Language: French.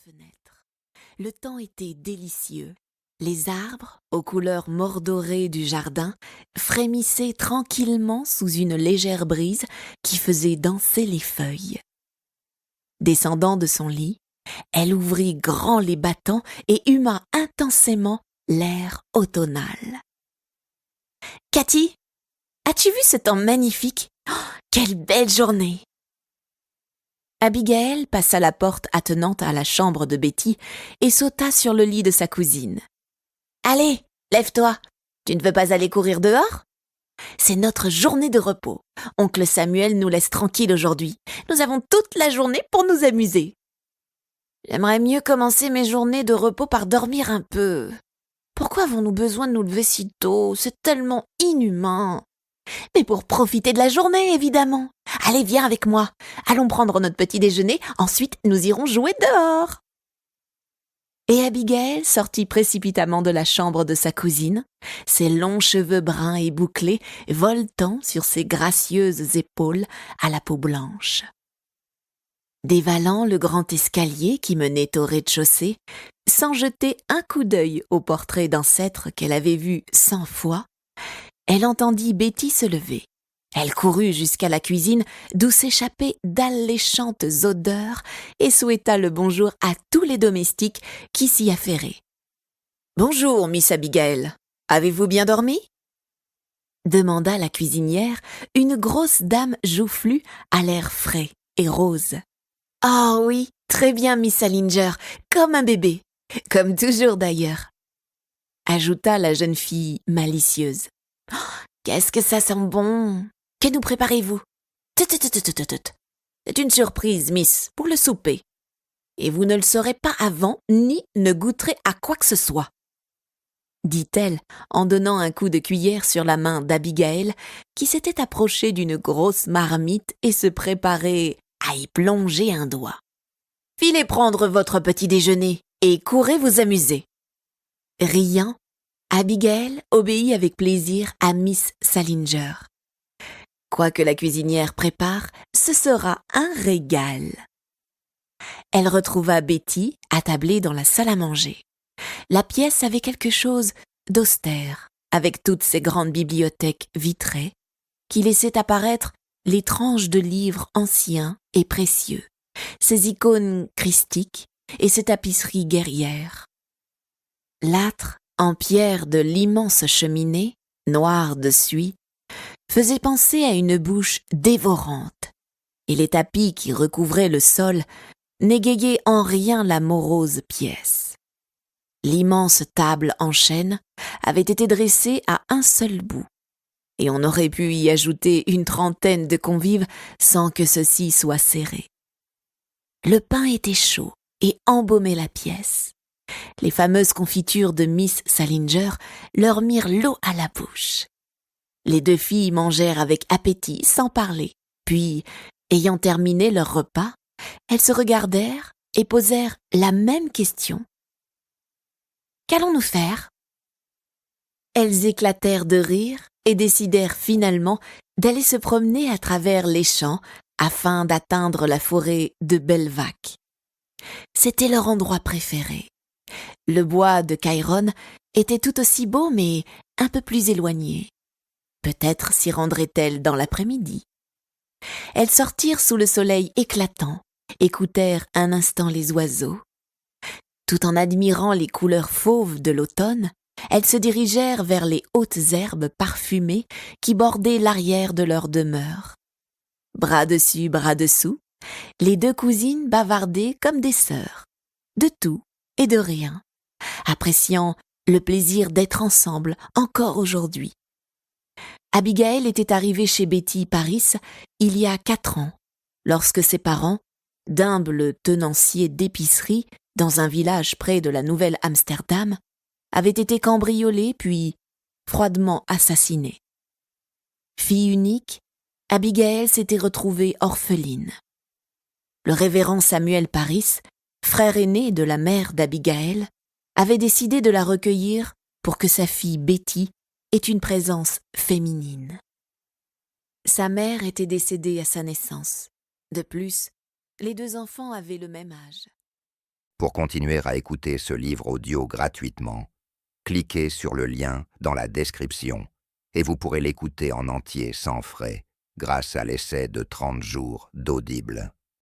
fenêtre. Le temps était délicieux. Les arbres, aux couleurs mordorées du jardin, frémissaient tranquillement sous une légère brise qui faisait danser les feuilles. Descendant de son lit, elle ouvrit grand les battants et huma intensément l'air automnal. « Cathy, as-tu vu ce temps magnifique ? Oh, quelle belle journée !» Abigail passa la porte attenante à la chambre de Betty et sauta sur le lit de sa cousine. « Allez, lève-toi, tu ne veux pas aller courir dehors ? C'est notre journée de repos. Oncle Samuel nous laisse tranquilles aujourd'hui. Nous avons toute la journée pour nous amuser. » J'aimerais mieux commencer mes journées de repos par dormir un peu. Pourquoi avons-nous besoin de nous lever si tôt ? C'est tellement inhumain. Mais pour profiter de la journée, évidemment. Allez, viens avec moi. Allons prendre notre petit déjeuner, ensuite nous irons jouer dehors. Et Abigail sortit précipitamment de la chambre de sa cousine, ses longs cheveux bruns et bouclés voltant sur ses gracieuses épaules à la peau blanche. Dévalant le grand escalier qui menait au rez-de-chaussée, sans jeter un coup d'œil au portrait d'ancêtre qu'elle avait vu 100 fois, elle entendit Betty se lever. Elle courut jusqu'à la cuisine, d'où s'échappaient d'alléchantes odeurs, et souhaita le bonjour à tous les domestiques qui s'y affairaient. « Bonjour, Miss Abigail. Avez-vous bien dormi ?» demanda la cuisinière, une grosse dame joufflue à l'air frais et rose. « Oh oui, très bien, Miss Salinger, comme un bébé, comme toujours d'ailleurs, » ajouta la jeune fille malicieuse. « Oh, qu'est-ce que ça sent bon ! Que nous préparez-vous ? Tut. C'est une surprise, Miss, pour le souper. Et vous ne le saurez pas avant, ni ne goûterez à quoi que ce soit, » dit-elle en donnant un coup de cuillère sur la main d'Abigail, qui s'était approchée d'une grosse marmite et se préparait à y plonger un doigt. « Filez prendre votre petit déjeuner et courez vous amuser. » Riant, Abigail obéit avec plaisir à Miss Salinger. Quoi que la cuisinière prépare, ce sera un régal. Elle retrouva Betty attablée dans la salle à manger. La pièce avait quelque chose d'austère, avec toutes ses grandes bibliothèques vitrées, qui laissaient apparaître les tranches de livres anciens et précieux, ses icônes christiques et ses tapisseries guerrières. L'âtre en pierre de l'immense cheminée, noire de suie, faisait penser à une bouche dévorante, et les tapis qui recouvraient le sol n'égayaient en rien la morose pièce. L'immense table en chêne avait été dressée à un seul bout, et on aurait pu y ajouter une trentaine de convives sans que ceux-ci soient serrés. Le pain était chaud et embaumait la pièce. Les fameuses confitures de Miss Salinger leur mirent l'eau à la bouche. Les deux filles mangèrent avec appétit, sans parler. Puis, ayant terminé leur repas, elles se regardèrent et posèrent la même question. « Qu'allons-nous faire ?» Elles éclatèrent de rire et décidèrent finalement d'aller se promener à travers les champs afin d'atteindre la forêt de Belvac. C'était leur endroit préféré. Le bois de Cairon était tout aussi beau, mais un peu plus éloigné. Peut-être s'y rendraient-elles dans l'après-midi. Elles sortirent sous le soleil éclatant, écoutèrent un instant les oiseaux. Tout en admirant les couleurs fauves de l'automne, elles se dirigèrent vers les hautes herbes parfumées qui bordaient l'arrière de leur demeure. Bras dessus, bras dessous, les deux cousines bavardaient comme des sœurs, de tout et de rien, appréciant le plaisir d'être ensemble encore aujourd'hui. Abigail était arrivée chez Betty Paris il y a 4 ans, lorsque ses parents, d'humbles tenanciers d'épicerie dans un village près de la Nouvelle-Amsterdam, avaient été cambriolés puis froidement assassinés. Fille unique, Abigail s'était retrouvée orpheline. Le révérend Samuel Paris, frère aîné de la mère d'Abigail, avait décidé de la recueillir pour que sa fille Betty ait une présence féminine. Sa mère était décédée à sa naissance. De plus, les deux enfants avaient le même âge. Pour continuer à écouter ce livre audio gratuitement, cliquez sur le lien dans la description et vous pourrez l'écouter en entier sans frais grâce à l'essai de 30 jours d'Audible.